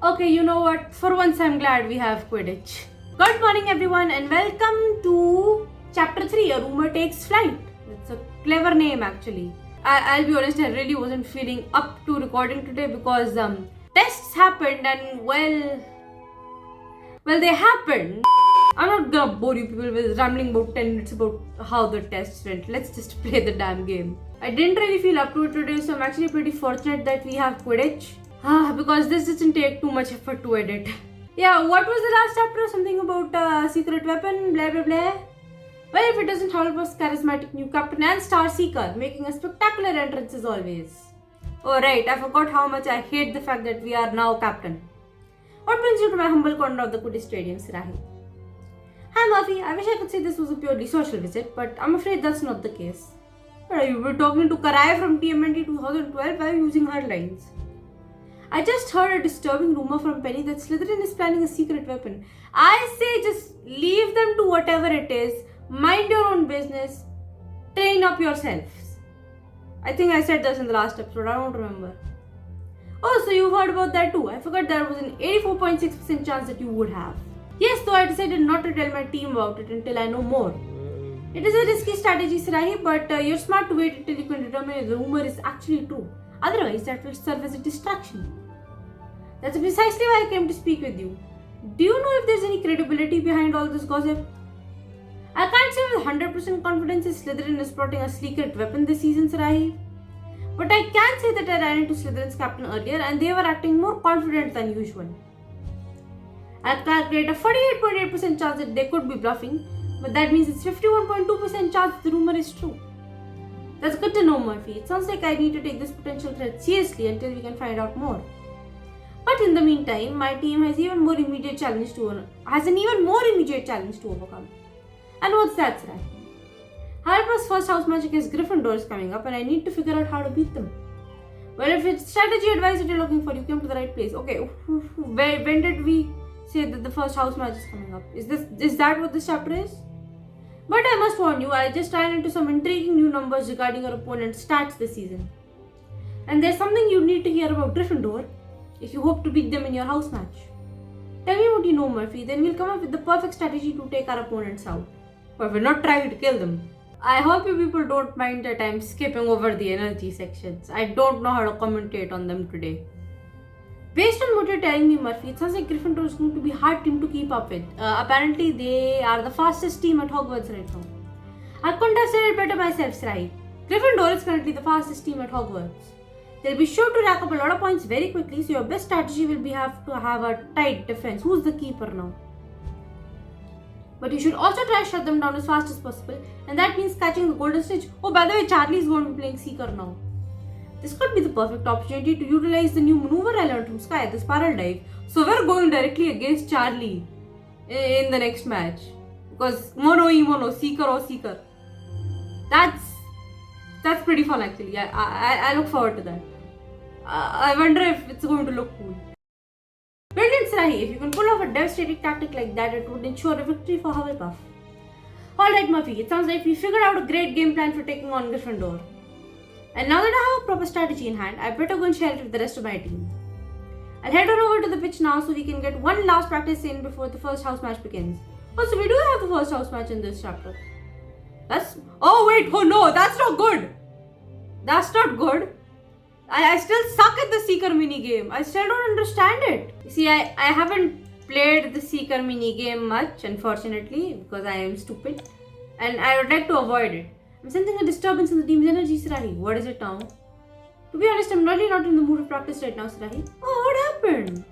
Okay, you know what? For once, I'm glad we have Quidditch. Good morning, everyone, and welcome to Chapter 3 A Rumor Takes Flight. It's a clever name, actually. I'll be honest, I really wasn't feeling up to recording today because tests happened and well, they happened. I'm not gonna bore you people with rambling about 10 minutes about how the tests went. Let's just play the damn game. I didn't really feel up to it today, so I'm actually pretty fortunate that we have Quidditch. Because this doesn't take too much effort to edit. Yeah, what was the last chapter? Something about secret weapon, blah blah blah. Well, if it doesn't help us, charismatic new captain and Star Seeker, making a spectacular entrance as always. Oh right, I forgot how much I hate the fact that we are now captain. What brings you to my humble corner of the Quidditch Stadium, Sirahi? Hi Murphy, I wish I could say this was a purely social visit, but I'm afraid that's not the case. You were talking to Karai from TMNT 2012 while using her lines. I just heard a disturbing rumor from Penny that Slytherin is planning a secret weapon. I say just leave them to whatever it is, mind your own business, train up yourselves. I think I said this in the last episode, I don't remember. Oh, so you've heard about that too. I forgot there was an 84.6% chance that you would have. Yes, though I decided not to tell my team about it until I know more. It is a risky strategy, Sirahi, but you're smart to wait until you can determine if the rumor is actually true. Otherwise, that will serve as a distraction. That's precisely why I came to speak with you. Do you know if there's any credibility behind all this gossip? I can't say with 100% confidence if Slytherin is plotting a secret weapon this season, Sirahi. But I can say that I ran into Slytherin's captain earlier and they were acting more confident than usual. I calculate a 48.8% chance that they could be bluffing, but that means it's 51.2% chance the rumor is true. That's good to know, Murphy. It sounds like I need to take this potential threat seriously until we can find out more. But in the meantime, my team has an even more immediate challenge to overcome. And what's that, Sarai? Harper's first house match against Gryffindor is coming up and I need to figure out how to beat them. Well, if it's strategy advice that you're looking for, you came to the right place. Okay, when did we say that the first house match is coming up? Is that what this chapter is? But I must warn you, I just ran into some intriguing new numbers regarding your opponent's stats this season. And there's something you need to hear about Gryffindor if you hope to beat them in your house match. Tell me what you know, Murphy, then we'll come up with the perfect strategy to take our opponents out. But we're not trying to kill them. I hope you people don't mind that I'm skipping over the energy sections. I don't know how to commentate on them today. Based on what you're telling me, Murphy, it sounds like Gryffindor is going to be a hard team to keep up with. Apparently, they are the fastest team at Hogwarts right now. I couldn't have said it better myself, right? Gryffindor is currently the fastest team at Hogwarts. They'll be sure to rack up a lot of points very quickly, so your best strategy will be have to have a tight defense. Who's the keeper now? But you should also try to shut them down as fast as possible, and that means catching the golden snitch. Oh, by the way, Charlie is going to be playing Seeker now. This could be the perfect opportunity to utilize the new maneuver I learned from Sky, the Spiral Dive. So we're going directly against Charlie in the next match. Because mono e mono, Seeker or Seeker. That's pretty fun actually. I look forward to that. I wonder if it's going to look cool. Brilliant, Sirahi. If you can pull off a devastating tactic like that, it would ensure a victory for Hufflepuff. Alright, Murphy, it sounds like we figured out a great game plan for taking on Gryffindor. And now that I have a proper strategy in hand, I better go and share it with the rest of my team. I'll head on over to the pitch now so we can get one last practice in before the first house match begins. Also, we do have the first house match in this chapter. Oh no, that's not good! That's not good. I still suck at the Seeker mini game. I still don't understand it. You see, I haven't played the Seeker mini game much, unfortunately, because I am stupid. And I would like to avoid it. I'm sensing a disturbance in the team's energy, Sirahi. What is it now? To be honest, I'm really not in the mood to practice right now, Sirahi. Oh, what happened?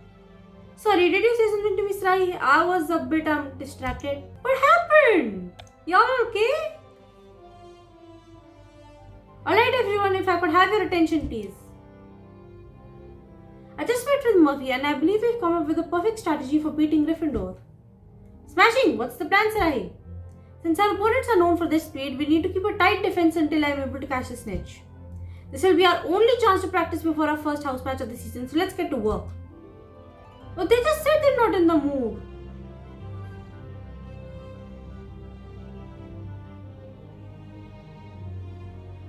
Sorry, did you say something to me, Sirahi? I was a bit distracted. What happened? Y'all okay? Alright everyone, if I could have your attention please. I just met with Murphy and I believe we've come up with a perfect strategy for beating Gryffindor. Smashing! What's the plan, Sirahi? Since our opponents are known for their speed, we need to keep a tight defense until I'm able to catch the snitch. This will be our only chance to practice before our first house match of the season, so let's get to work. Oh, they just said they're not in the mood.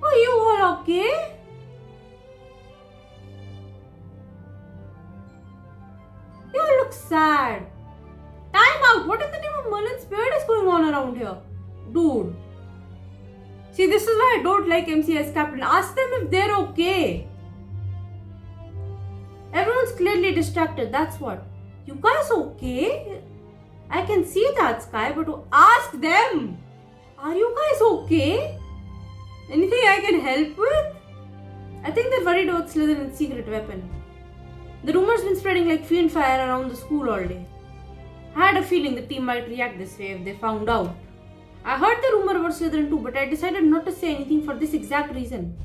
Are you all okay? look sad. Time out. What in the name of Merlin's beard is going on around here? Dude. See, this is why I don't like MCS captain. Ask them if they're okay. Everyone's clearly distracted, that's what. You guys okay? I can see that, Sky, but ask them. Are you guys okay? Anything I can help with? I think they're worried about Slytherin's secret weapon. The rumor's been spreading like fiend fire around the school all day. I had a feeling the team might react this way if they found out. I heard the rumor about Slytherin too, but I decided not to say anything for this exact reason.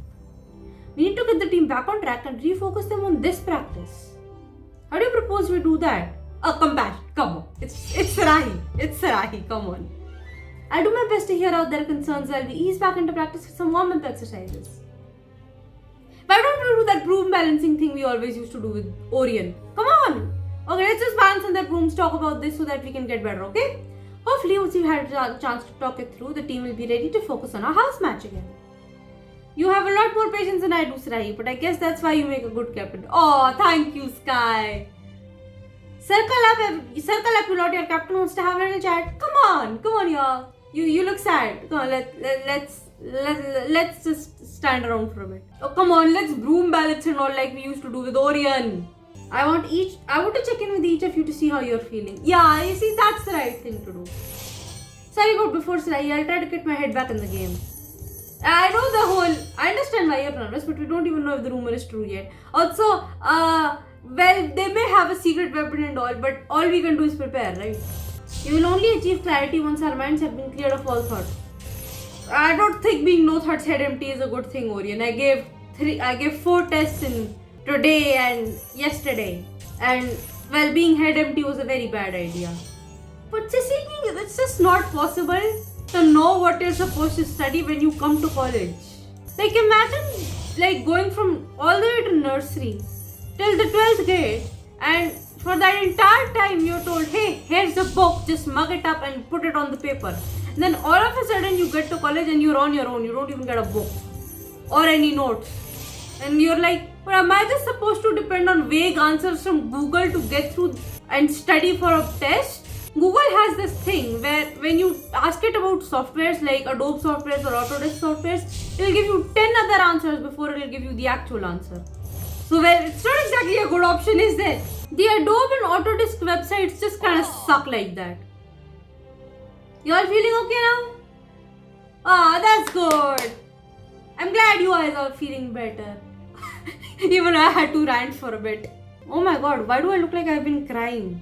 We need to get the team back on track and refocus them on this practice. How do you propose we do that? Oh, come on. It's Sarahi. It's Sarahi, come on. I'll do my best to hear out their concerns while we ease back into practice with some warm-up exercises. Why don't we do that broom balancing thing we always used to do with Orion? Come on! Okay, let's just balance on that brooms, talk about this so that we can get better, okay? Hopefully, once you've had a chance to talk it through, the team will be ready to focus on our house match again. You have a lot more patience than I do, Sarahi, but I guess that's why you make a good captain. Oh, thank you, Sky. Circle up, you lot. Your captain wants to have a little chat. Come on, y'all. You look sad. Come on, let's just stand around for a bit. Oh, come on, let's broom balance and all like we used to do with Orion. I want to check in with each of you to see how you're feeling. Yeah, you see, that's the right thing to do. Sorry about before, Sarahi. I'll try to get my head back in the game. I understand why you're nervous, but we don't even know if the rumor is true yet. Also, well, they may have a secret weapon and all, but all we can do is prepare, right? You will only achieve clarity once our minds have been cleared of all thought. I don't think being no thoughts head empty is a good thing, Orion. I gave 4 tests in today and yesterday, and well, being head empty was a very bad idea. But it's just not possible to know what you're supposed to study when you come to college. Like, imagine going from all the way to nursery till the 12th grade, and for that entire time you're told, hey, here's a book, just mug it up and put it on the paper. And then all of a sudden you get to college and you're on your own. You don't even get a book or any notes. And you're like, but am I just supposed to depend on vague answers from Google to get through and study for a test? Google has this thing where when you ask it about softwares like Adobe softwares or Autodesk softwares, it will give you 10 other answers before it will give you the actual answer. So, well, it's not exactly a good option, is there? The Adobe and Autodesk websites just kind of suck like that. You all feeling okay now? Ah, that's good. I'm glad you guys are feeling better. Even I had to rant for a bit. Oh my god, why do I look like I've been crying?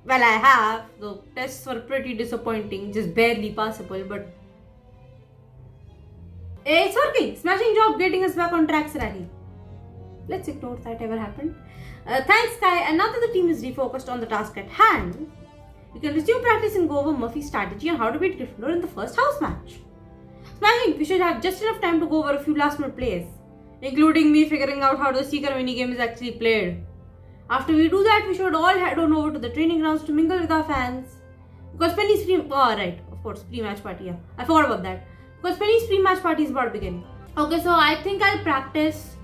Well, I have. The tests were pretty disappointing, just barely passable, but it's working. Smashing job getting us back on track, Sarahi. Let's ignore that ever happened. Thanks, Sky. And now that the team is refocused on the task at hand, we can resume practice and go over Murphy's strategy on how to beat Gryffindor in the first house match. Smashing, we should have just enough time to go over a few last minute plays, including me figuring out how the Seeker minigame is actually played. After we do that, we should all head on over to the training grounds to mingle with our fans. Because Penny's pre-match party, yeah. I forgot about that. Because Penny's pre-match party is about to begin. Okay, so I think I'll practice.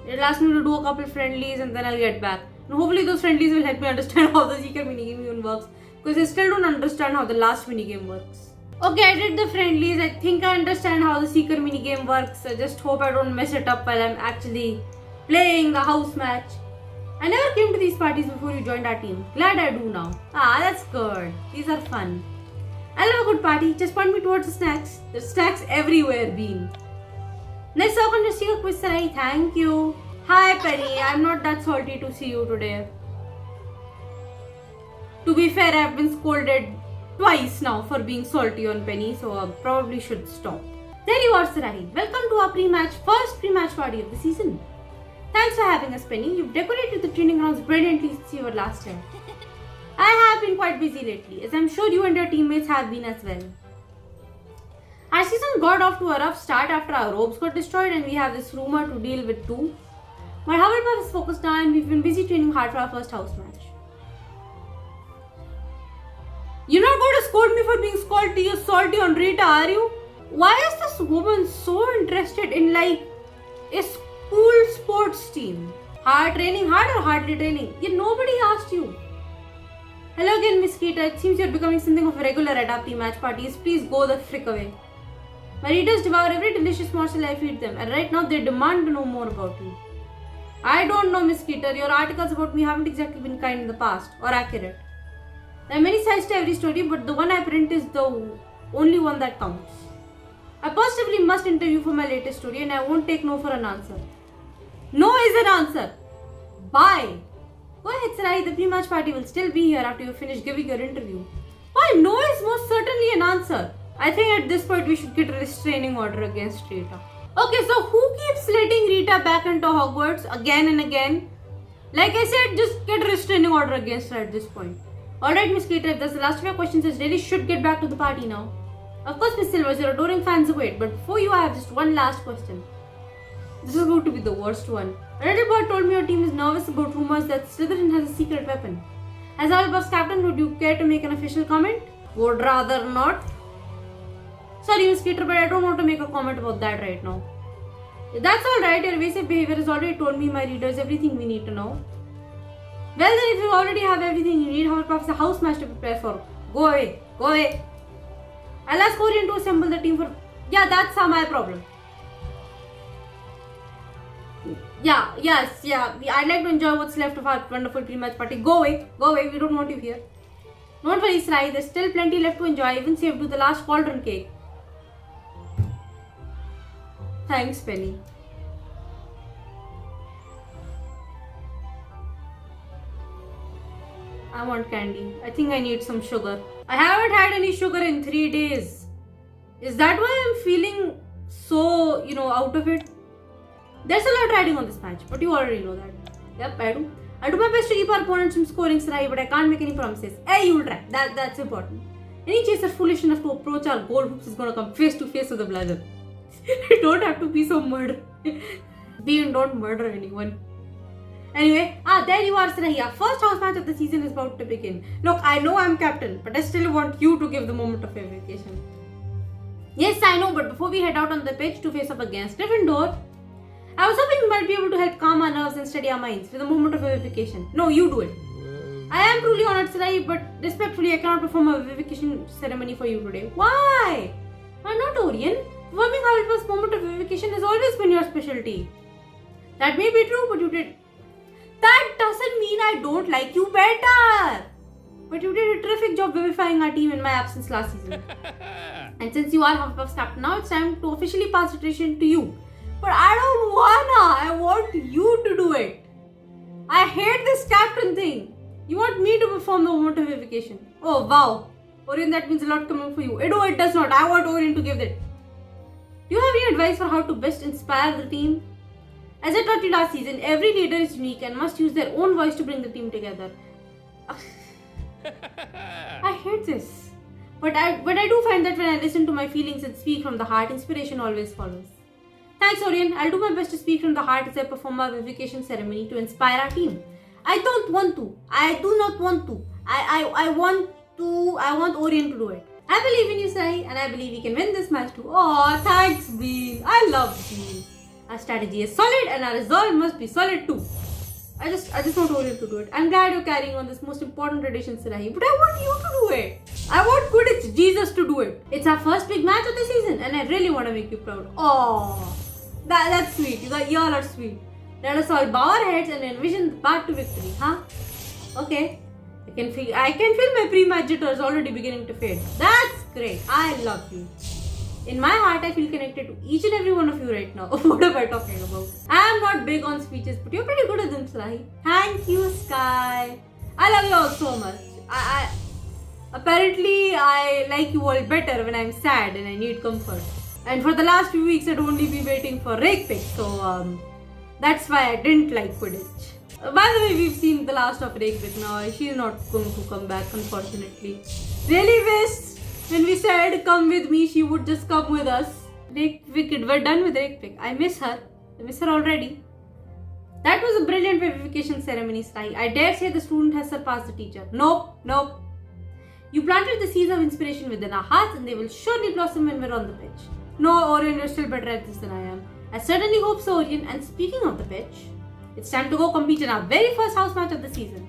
It'll ask me to do a couple friendlies and then I'll get back. And hopefully those friendlies will help me understand how the Seeker minigame even works. Because I still don't understand how the last minigame works. Okay, I did the friendlies. I think I understand how the Seeker minigame works. I just hope I don't mess it up while I'm actually playing the house match. I never came to these parties before you joined our team. Glad I do now. Ah, that's good. These are fun. I love a good party. Just point me towards the snacks. There's snacks everywhere, Bean. Nice talk on your Seeker quiz, Sarahi. Thank you. Hi, Penny. I'm not that salty to see you today. To be fair, I've been scolded twice now for being salty on Penny, so I probably should stop. There you are, Sarahi. Welcome to our first pre-match party of the season. Thanks for having us, Penny. You've decorated the training grounds brilliantly since you were last here. I have been quite busy lately, as I'm sure you and your teammates have been as well. Our season got off to a rough start after our robes got destroyed and we have this rumor to deal with too. My Hufflepuff is focused now and we've been busy training hard for our first house match. You're not going to scold me for being salty on Rita, are you? Why is this woman so interested in a school sports team? Training hard or hardly training? Nobody asked you. Hello again, Miss Keita. It seems you're becoming something of a regular at our pre-match parties. Please go the frick away. My readers devour every delicious morsel I feed them, and right now they demand to know more about you. I don't know, Miss Keita. Your articles about me haven't exactly been kind in the past, or accurate. There are many sides to every story, but the one I print is the only one that counts. I positively must interview for my latest story, and I won't take no for an answer. No is an answer. Bye. Go ahead, Sarai. The pre-match party will still be here after you finish giving your interview. Why, no is most certainly an answer. I think at this point we should get a restraining order against Rita. Okay, so who keeps letting Rita back into Hogwarts again and again? Like I said, just get a restraining order against her at this point. Alright, Miss Keita, if that's the last of your questions, I really should get back to the party now. Of course, Miss Silvers, your adoring fans await, but before you, I have just one last question. This is going to be the worst one. A little boy told me your team is nervous about rumors that Slytherin has a secret weapon. As Hufflepuff's captain, would you care to make an official comment? Would rather not. Sorry, Miss Keita, but I don't want to make a comment about that right now. That's alright, your evasive behavior has already told me, my readers, everything we need to know. Well then, if you already have everything you need, Hufflepuff's a house match to prepare for. Go away, go away. I'll ask Orion to assemble the team for... Yeah, that's my problem. Yeah, I'd like to enjoy what's left of our wonderful pre-match party. Go away, we don't want you here. Don't worry, Sarai, there's still plenty left to enjoy, even saved to the last cauldron cake. Thanks, Penny. I want candy. I think I need some sugar. I haven't had any sugar in 3 days. Is that why I'm feeling so, out of it? There's a lot riding on this match, but you already know that. Yep, I do. I'll do my best to keep our opponents from scoring, Sarai, but I can't make any promises. Hey, you'll try. That's important. Any chaser foolish enough to approach our gold hoops is gonna come face to face with the blazer. You don't have to be so murder. Bean, don't murder anyone. Anyway, there you are, Sarai. Our first house match of the season is about to begin. Look, I know I'm captain, but I still want you to give the moment of your vacation. Yes, I know, but before we head out on the pitch to face up against Gryffindor, I was hoping you might be able to help calm our nerves and steady our minds with a moment of vivification. No, you do it. I am truly honored, Sarai, but respectfully, I cannot perform a vivification ceremony for you today. Why? Why not, Orion? Performing Hufflepuff's moment of vivification has always been your specialty. That may be true, but you did. That doesn't mean I don't like you better. But you did a terrific job vivifying our team in my absence last season. And since you are Hufflepuff's captain now, it's time to officially pass the tradition to you. But I don't wanna. I want you to do it. I hate this captain thing. You want me to perform the moment of vivification. Oh wow. Orion, that means a lot coming for you. No, it does not. I want Orion to give it. Do you have any advice for how to best inspire the team? As I taught you last season, every leader is unique and must use their own voice to bring the team together. I hate this. But I do find that when I listen to my feelings and speak from the heart, inspiration always follows. Thanks, Orion. I'll do my best to speak from the heart as I perform our vivification ceremony to inspire our team. I don't want to. I do not want to. I want Orion to do it. I believe in you, Sarai, and I believe we can win this match too. Oh, thanks, Bean. I love Bean. Our strategy is solid and our resolve must be solid too. I just want Orion to do it. I'm glad you're carrying on this most important tradition, Sarai, but I want you to do it. I want Quidditch Jesus to do it. It's our first big match of the season and I really want to make you proud. Oh, that's sweet. Y'all are sweet. Let us all bow our heads and envision the path to victory, huh? Okay. I can feel my pre-match jitters already beginning to fade. That's great. I love you. In my heart, I feel connected to each and every one of you right now. What am I talking about? I am not big on speeches, but you're pretty good at them, Sarai. Thank you, Sky. I love you all so much. Apparently, I like you all better when I'm sad and I need comfort. And for the last few weeks, I'd only be waiting for Rake Pick, so that's why I didn't like Quidditch. By the way, we've seen the last of Rake Pick now. She's not going to come back, unfortunately. Really wished when we said come with me, she would just come with us. We're done with Rake Pick. I miss her. I miss her already. That was a brilliant vivification ceremony, Sai. I dare say the student has surpassed the teacher. Nope. You planted the seeds of inspiration within our hearts and they will surely blossom when we're on the pitch. No, Orion, you're still better at this than I am. I certainly hope so, Orion. And speaking of the pitch, it's time to go compete in our very first house match of the season.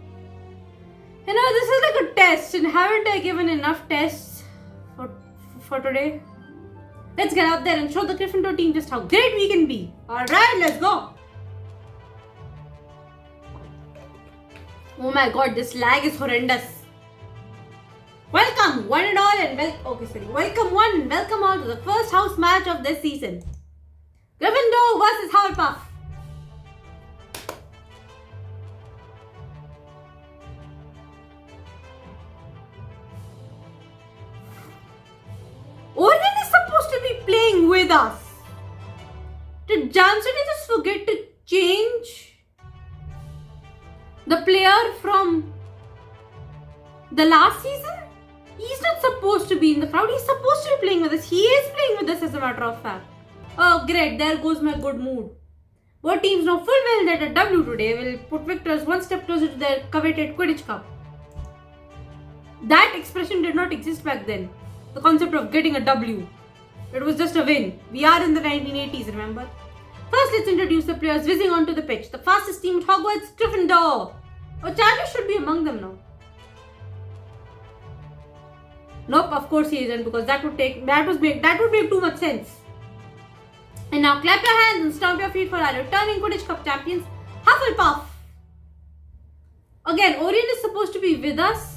This is like a test, and haven't I given enough tests for today? Let's get out there and show the Gryffindor team just how great we can be. Alright, let's go. Oh my god, this lag is horrendous. Welcome one and all welcome one and welcome all to the first house match of this season. Gryffindor versus Hufflepuff. Orion is supposed to be playing with us. Did Jam City just forget to change the player from the last season? He's not supposed to be in the crowd. He's supposed to be playing with us. He is playing with us as a matter of fact. Oh great, there goes my good mood. Both teams know full well that a W today will put victors one step closer to their coveted Quidditch Cup. That expression did not exist back then. The concept of getting a W. It was just a win. We are in the 1980s, remember? First, let's introduce the players whizzing onto the pitch. The fastest team at Hogwarts, Gryffindor. Oh, Charlie should be among them now. Nope, of course he isn't, because that would make too much sense. And now clap your hands and stomp your feet for our returning Quidditch Cup champions, Hufflepuff. Again, Orion is supposed to be with us.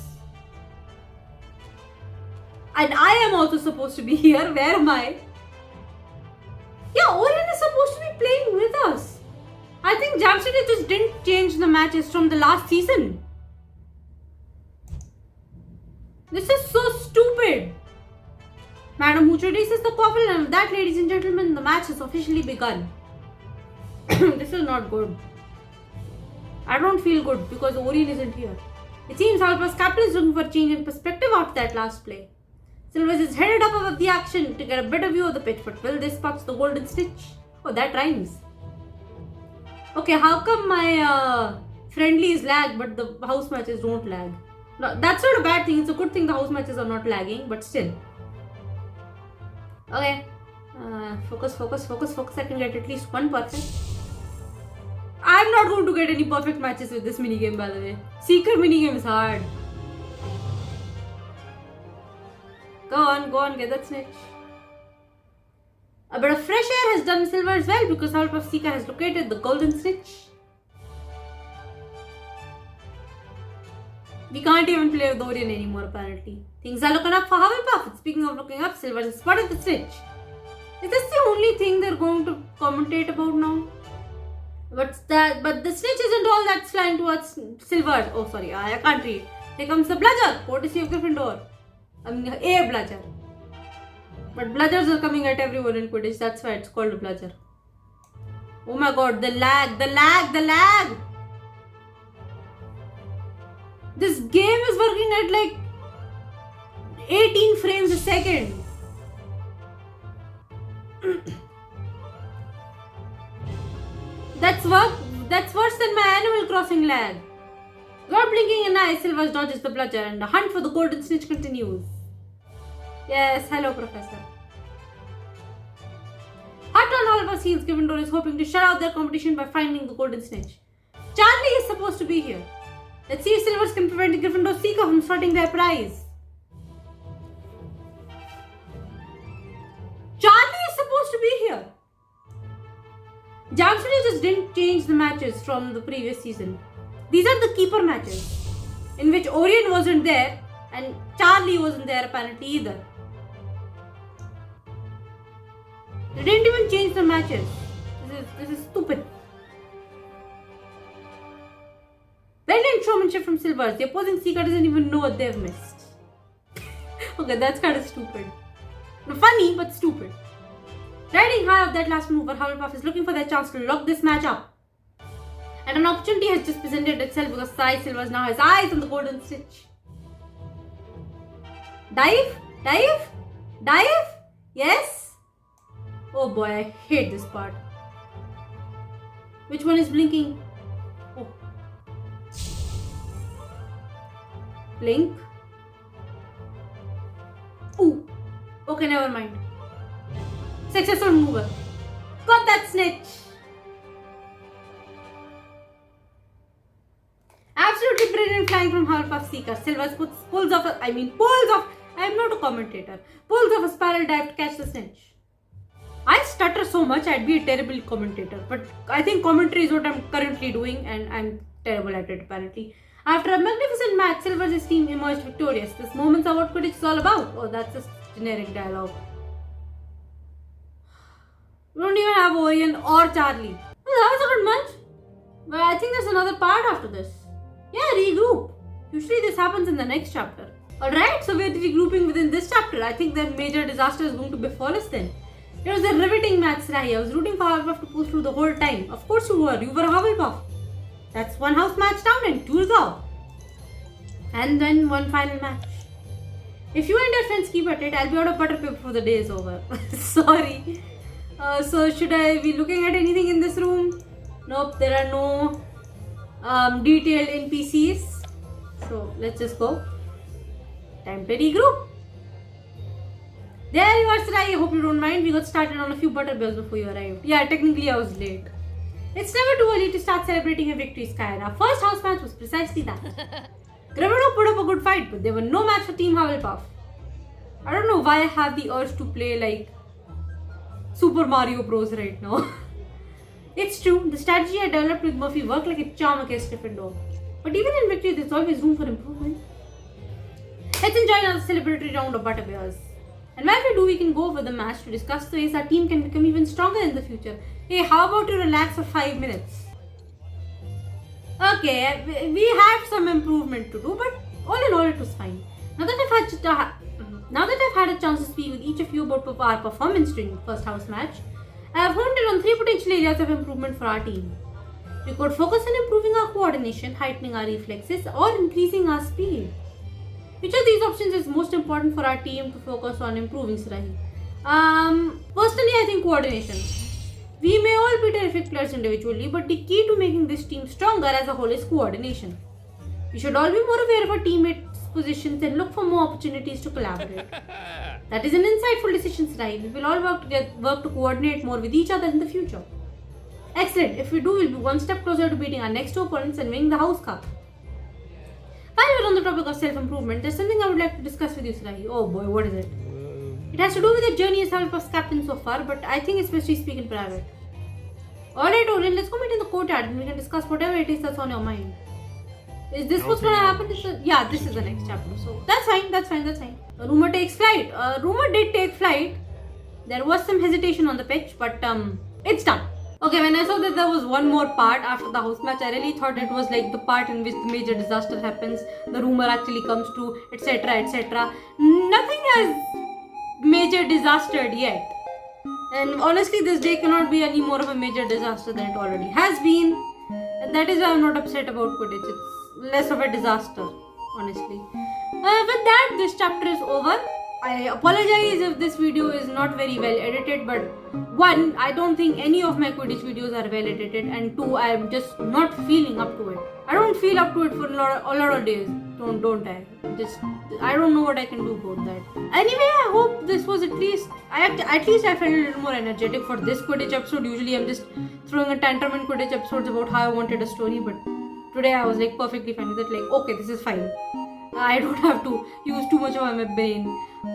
And I am also supposed to be here. Where am I? Yeah, Orion is supposed to be playing with us. I think Jam City just didn't change the matches from the last season. This is so stupid. Madam who introduces the quaffle, and with that, ladies and gentlemen, the match has officially begun. This is not good. I don't feel good because Orion isn't here. It seems Hufflepuff's captain is looking for a change in perspective after that last play. Silvers is headed up above the action to get a better view of the pitch, but will this spots the golden snitch? Oh, that rhymes. Okay, how come my friendlies lag but the house matches don't lag? No, that's not a bad thing. It's a good thing the house matches are not lagging, but still. Okay. Focus. I can get at least one perfect. I'm not going to get any perfect matches with this minigame, by the way. Seeker minigame is hard. Go on, get that snitch. A bit of fresh air has done Silver as well because Hufflepuff Seeker has located the golden snitch. We can't even play with Orion anymore apparently. Things are looking up for Hufflepuff. And speaking of looking up, Silver has spotted the snitch. Is this the only thing they're going to commentate about now? But the snitch isn't all that's flying towards Silver. Oh sorry, I can't read. Here comes the bludger, courtesy of Gryffindor. I mean, a bludger. But bludgers are coming at everyone in Quidditch. That's why it's called a bludger. Oh my god, the lag. This game is working at like 18 frames a second. That's worse than my Animal Crossing lag. Without blinking an eye, Silver dodges the bludger and the hunt for the golden snitch continues. Yes, hello Professor. Hot on all of us scenes, Gryffindor is hoping to shut out their competition by finding the golden snitch. Charlie is supposed to be here. Let's see if Silvers can prevent Gryffindor Seeker from spotting their prize. Charlie is supposed to be here. Jam City just didn't change the matches from the previous season. These are the keeper matches, in which Orion wasn't there and Charlie wasn't there apparently either. They didn't even change the matches. This is stupid. Brilliant showmanship from Silvers. The opposing Seeker doesn't even know what they've missed. Okay, that's kind of stupid. Funny, but stupid. Riding high off that last mover, Hufflepuff is looking for their chance to lock this match up. And an opportunity has just presented itself because Sai Silvers now has eyes on the golden snitch. Dive? Yes? Oh boy, I hate this part. Which one is blinking? Oh. Blink. Ooh. Okay, never mind. Successful mover. Got that snitch. Absolutely brilliant and flying from Hufflepuff Seeker. Silver pulls off. I am not a commentator. Pulls off a spiral dive to catch the snitch. I stutter so much, I'd be a terrible commentator. But I think commentary is what I'm currently doing, and I'm terrible at it apparently. After a magnificent match, Silver's team emerged victorious. This moment's are what Quidditch is all about. Oh, that's just generic dialogue. We don't even have Orion or Charlie. Well, that was a good match. But I think there's another part after this. Yeah, regroup. Usually this happens in the next chapter. Alright, so we're regrouping within this chapter. I think that major disaster is going to befall us then. It was a riveting match, Rahi. I was rooting for Hufflepuff to pull through the whole time. Of course you were. You were a Hufflepuff. That's one house match down and two to go. And then one final match. If you and your friends keep at it, I'll be out of butterpaper before the day is over. Sorry. So should I be looking at anything in this room? Nope, there are no detailed NPCs. So let's just go. Time to regroup. There you are, Sarai. I hope you don't mind. We got started on a few butterbeers before you arrived. Yeah, technically I was late. It's never too early to start celebrating a victory, Sky. And our first house match was precisely that. Gryffindor put up a good fight, but there were no match for Team Hufflepuff. I don't know why I have the urge to play like Super Mario Bros. Right now. It's true, the strategy I developed with Murphy worked like a charm against Gryffindor. But even in victory, there's always room for improvement. Let's enjoy another celebratory round of butterbeers. And while we do, we can go over the match to discuss the ways our team can become even stronger in the future. Hey, how about you relax for 5 minutes? Okay, we have some improvement to do, but all in all, it was fine. Now that I've had a chance to speak with each of you about our performance during the first house match, I have honed in on 3 potential areas of improvement for our team. We could focus on improving our coordination, heightening our reflexes, or increasing our speed. Which of these options is most important for our team to focus on improving, Sarahi? Personally, I think coordination. We may all be terrific players individually, but the key to making this team stronger as a whole is coordination. We should all be more aware of our teammates' positions and look for more opportunities to collaborate. That is an insightful decision, Sarahi. We will all work to coordinate more with each other in the future. Excellent. If we do, we'll be one step closer to beating our next 2 opponents and winning the House Cup. While we're on the topic of self-improvement, there's something I would like to discuss with you, Sarahi. Oh boy, what is it? It has to do with your journey as Hufflepuff's captain so far, but I think it's best we speak in private. Alright, Orion, let's go meet in the courtyard and we can discuss whatever it is that's on your mind. Is this what's going to happen? Yeah, this is the next chapter. So that's fine. A rumor takes flight. Rumor did take flight. There was some hesitation on the pitch, but it's done. Okay, when I saw that there was one more part after the house match, I really thought it was like the part in which the major disaster happens, the rumor actually comes true, etc, etc. Nothing has major disastered yet. And honestly, this day cannot be any more of a major disaster than it already has been. And that is why I'm not upset about Quidditch. It's less of a disaster, honestly. With that, this chapter is over. I apologize if this video is not very well edited, but 1, I don't think any of my Quidditch videos are well edited, and 2, I am just not feeling up to it. I don't feel up to it for a lot of days. Don't I? I don't know what I can do about that. Anyway, I hope this was at least I felt a little more energetic for this Quidditch episode. Usually I'm just throwing a tantrum in Quidditch episodes about how I wanted a story, but today I was like perfectly fine with it. Like, okay, this is fine. I don't have to use too much of my brain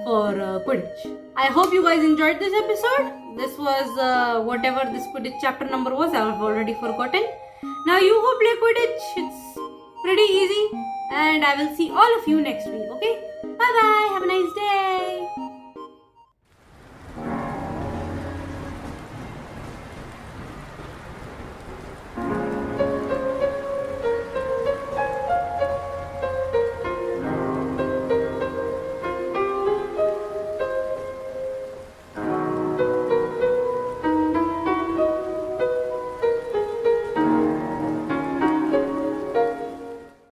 for Quidditch. I hope you guys enjoyed this episode. This was whatever this Quidditch chapter number was. I've already forgotten. Now you go play Quidditch. It's pretty easy. And I will see all of you next week. Okay? Bye bye. Have a nice day.